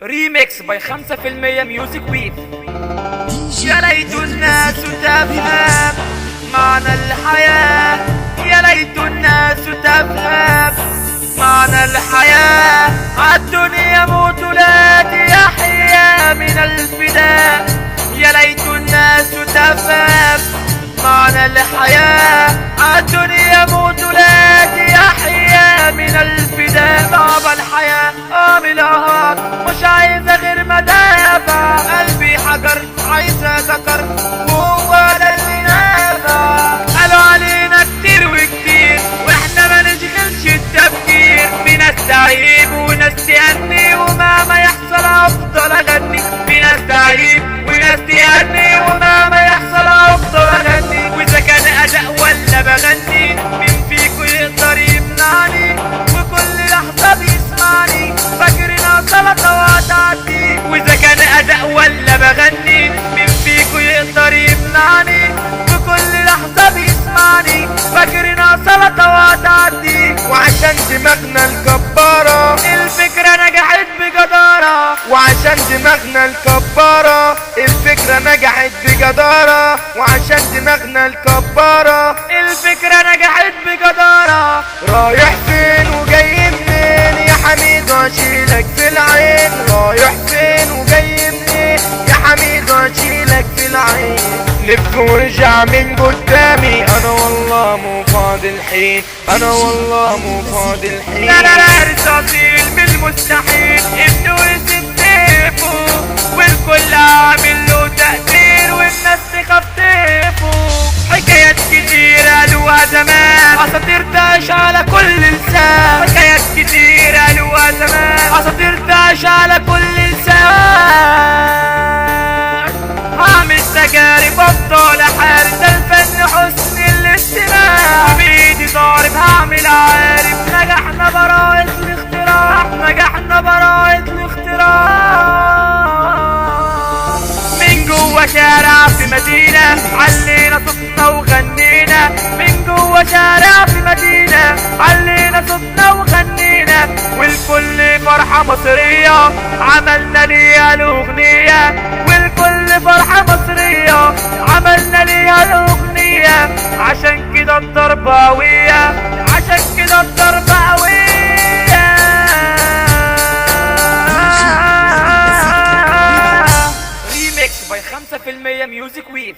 ريميكس باي 5% ميوزك ويف. يا ليت الناس تفهم معنى الحياة، يا ليت الناس تفهم معنى الحياة. عالدنيا موت لا تحيا من الفداء، يا ليت الناس تفهم معنى الحياة. عالدنيا موت لا تحيا من الفداء. صعب الحياة عاملها مش عايزة غير مدافع، قلبي حجر عايزة ذكر وهو ده اللي نافع. قالوا علينا كتير وكتير واحنا ما نشغلش التفكير، في ناس تعيب وناس تهني ومهما يحصل افضل اغني، في ناس تعيب وناس تهني ومهما يحصل افضل اغني. واذا كان اداء ولا بغني مين فيكو يقدر يمنعني، وكل لحظة بيسمعني فاكرنا سلطة وهتعدي. واذا كان اداء ولا بغني مين فيكو يقدر يمنعني، وكل لحظة بيسمعني فاكرنا سلطة وهتعدي. وعشان دماغنا الكبارة الفكرة نجحت بجدارة، وعشان دماغنا الكبارة الفكرة نجحت بجدارة، وعشان دماغنا الكبارة الفكرة نجحت بجدارة. رايح فين وجاي منين يا حميد واشيلك في العين، رايح فين وجاي منين يا حميد واشيلك في العين. لف وارجع من قدامي انا والله مو فاضي الحين، انا والله مو فاضي الحين. لا لا لا رصاصيل بالمستحيل ابنه رسم سيفه، والكل عامل له تقدير والناس تخاف تهفه. حكايات كتير قالوها زمان اساطير تعيش على كل لسان، حكايات كتير قالوها زمان اساطير تعيش على كل لسان. هعمل تجارب افضل احارب، ده الفن حسن الاستماع، بايدي ضارب هعمل عارف. نجحنا براءة الاختراع، نجحنا براءة الاختراع. من جوا شارع في مدينة علينا صوتنا وغنينا، من جوا شارع في مدينة علينا صوتنا وغنينا. والكل فرحة مصرية عملنا ليها الأغنية، والكل فرحة مصرية عملنا ليها الأغنية. عشان كده الضربة قوية، عشان كده الضربة قوية. ريميكس باي 5% ميوزك ويف.